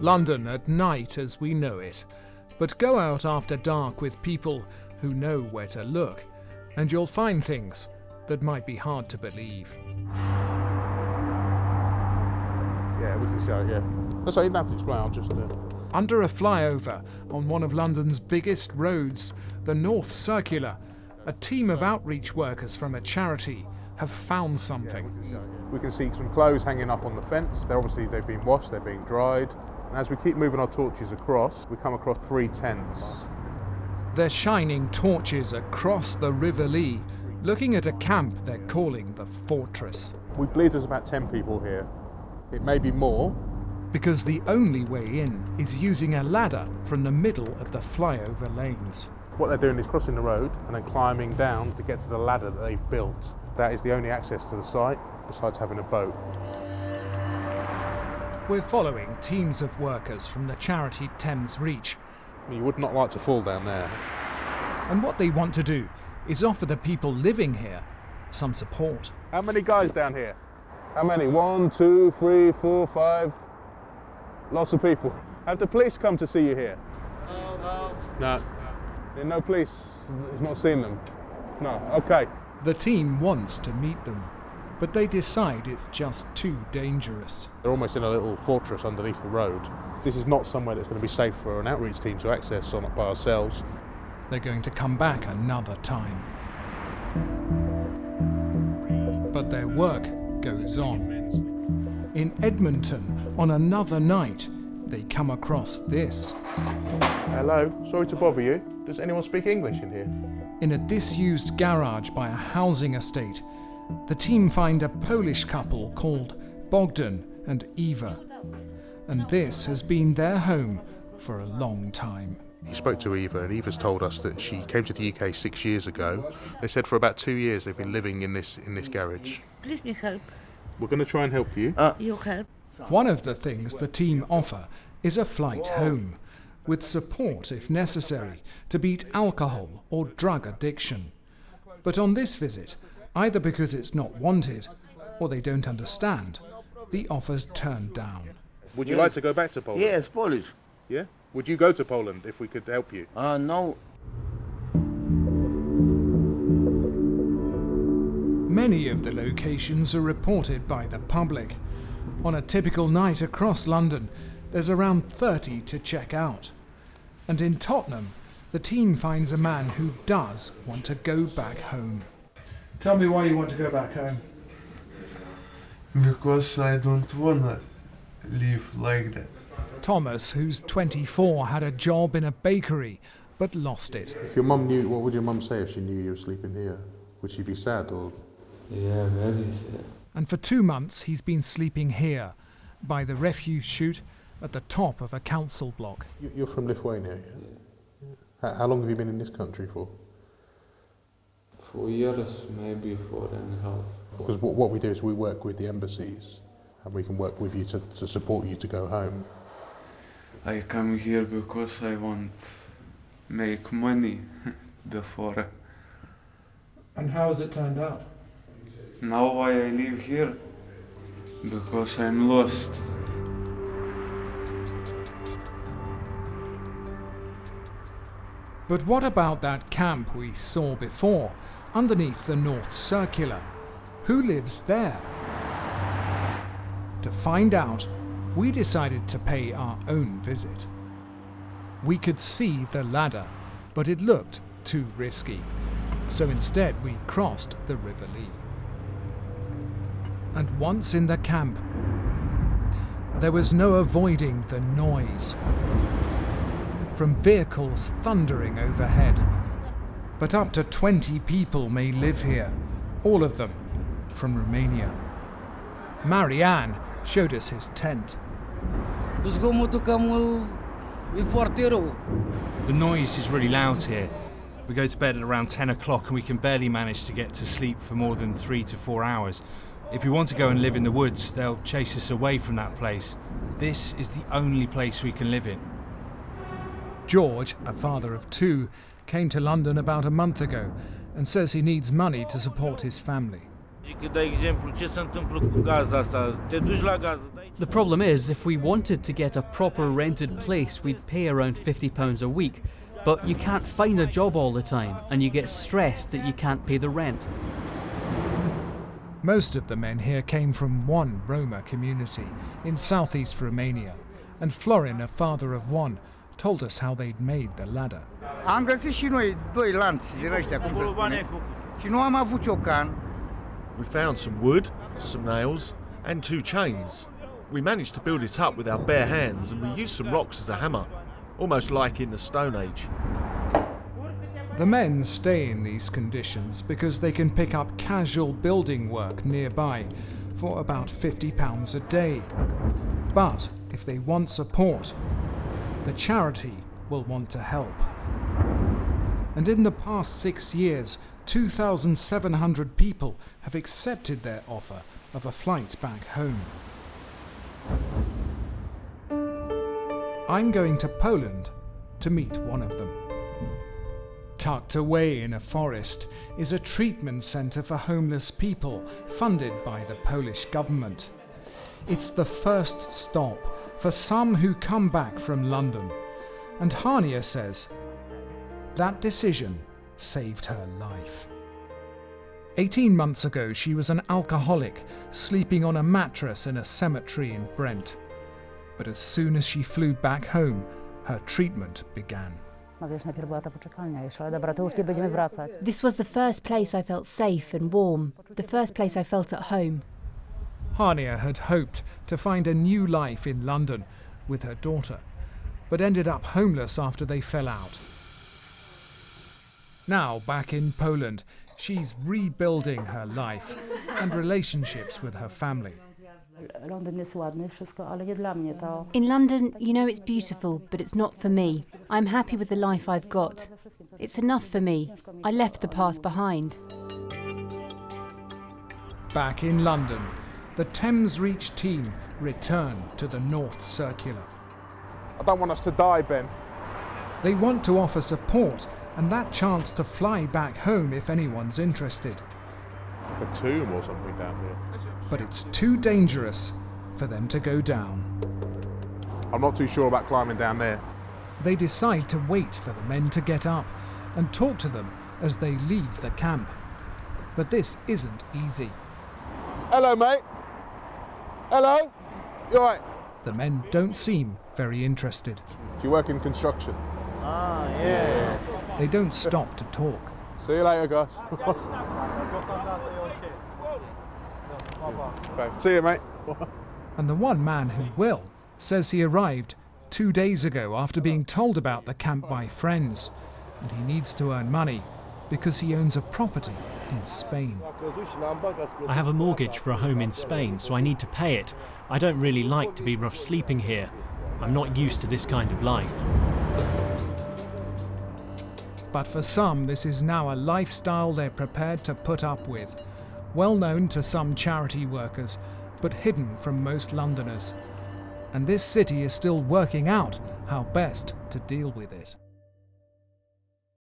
London at night as we know it. But go out after dark with people who know where to look, and you'll find things that might be hard to believe. Yeah, we can show it, yeah. That's how you have to explain, I'll just... Under a flyover on one of London's biggest roads, the North Circular, a team of outreach workers from a charity have found something. Yeah, we can see some clothes hanging up on the fence. They've been washed, they're being dried. And as we keep moving our torches across, we come across 3 tents. They're shining torches across the River Lee, looking at a camp they're calling the Fortress. We believe there's about 10 people here. It may be more. Because the only way in is using a ladder from the middle of the flyover lanes. What they're doing is crossing the road and then climbing down to get to the ladder that they've built. That is the only access to the site, besides having a boat. We're following teams of workers from the charity Thames Reach. You would not like to fall down there. And what they want to do is offer the people living here some support. How many guys down here? How many? 1, 2, 3, 4, 5. Lots of people. Have the police come to see you here? No. There's no police? He's not seen them? No, okay. The team wants to meet them, but they decide it's just too dangerous. They're almost in a little fortress underneath the road. This is not somewhere that's going to be safe for an outreach team to access on by ourselves. They're going to come back another time. But their work goes on. In Edmonton, on another night, they come across this. Hello, sorry to bother you. Does anyone speak English in here? In a disused garage by a housing estate, the team find a Polish couple called Bogdan and Eva. And this has been their home for a long time. He spoke to Eva, and Eva's told us that she came to the UK 6 years ago. They said for about 2 years they've been living in this garage. Please me help. We're going to try and help you. You help. One of the things the team offer is a flight home, with support if necessary to beat alcohol or drug addiction. But on this visit, either because it's not wanted or they don't understand, the offer's turned down. Would you like to go back to Poland? Yes, Polish. Yeah? Would you go to Poland if we could help you? No. Many of the locations are reported by the public. On a typical night across London, there's around 30 to check out. And in Tottenham, the team finds a man who does want to go back home. Tell me why you want to go back home. Because I don't wanna live like that. Thomas, who's 24, had a job in a bakery, but lost it. If your mum knew, what would your mum say if she knew you were sleeping here? Would she be sad or...? Yeah, very sad. And for 2 months he's been sleeping here, by the refuse chute at the top of a council block. You're from Lithuania, yeah? How long have you been in this country for? 4 years, maybe 4.5. Because what we do is we work with the embassies, and we can work with you to support you to go home. I come here because I want make money before. And how has it turned out? Now why I live here? Because I'm lost. But what about that camp we saw before, underneath the North Circular? Who lives there? To find out, we decided to pay our own visit. We could see the ladder, but it looked too risky. So instead we crossed the River Lee. And once in the camp, there was no avoiding the noise from vehicles thundering overhead. But up to 20 people may live here, all of them from Romania. Marianne showed us his tent. The noise is really loud here. We go to bed at around 10 o'clock and we can barely manage to get to sleep for more than 3 to 4 hours. If we want to go and live in the woods, they'll chase us away from that place. This is the only place we can live in. George, a father of 2, came to London about a month ago and says he needs money to support his family. The problem is, if we wanted to get a proper rented place, we'd pay around £50 a week. But you can't find a job all the time, and you get stressed that you can't pay the rent. Most of the men here came from one Roma community in southeast Romania, and Florin, a father of one, told us how they'd made the ladder. Am găsit și noi doi lanți din ăștia, cum se spune, și nu am avut ciocan. We found some wood, some nails, and 2 chains. We managed to build it up with our bare hands, and we used some rocks as a hammer, almost like in the Stone Age. The men stay in these conditions because they can pick up casual building work nearby for about £50 a day. But if they want support, the charity will want to help. And in the past 6 years, 2,700 people have accepted their offer of a flight back home. I'm going to Poland to meet one of them. Tucked away in a forest is a treatment centre for homeless people funded by the Polish government. It's the first stop for some who come back from London, and Hania says that decision saved her life. 18 months ago, she was an alcoholic sleeping on a mattress in a cemetery in Brent. But as soon as she flew back home, her treatment began. This was the first place I felt safe and warm, the first place I felt at home. Hania had hoped to find a new life in London with her daughter, but ended up homeless after they fell out. Now, back in Poland, she's rebuilding her life and relationships with her family. In London, you know it's beautiful, but it's not for me. I'm happy with the life I've got. It's enough for me. I left the past behind. Back in London, the Thames Reach team return to the North Circular. I don't want us to die, Ben. They want to offer support and that chance to fly back home if anyone's interested. It's like a tomb or something down here. But it's too dangerous for them to go down. I'm not too sure about climbing down there. They decide to wait for the men to get up and talk to them as they leave the camp. But this isn't easy. Hello, mate. Hello. You all right? The men don't seem very interested. Do you work in construction? Yeah. They don't stop to talk. See you later, guys. Okay. See you, mate. And the one man who will says he arrived 2 days ago after being told about the camp by friends, and he needs to earn money because he owns a property in Spain. I have a mortgage for a home in Spain, so I need to pay it. I don't really like to be rough sleeping here. I'm not used to this kind of life. But for some, this is now a lifestyle they're prepared to put up with. Well known to some charity workers, but hidden from most Londoners. And this city is still working out how best to deal with it.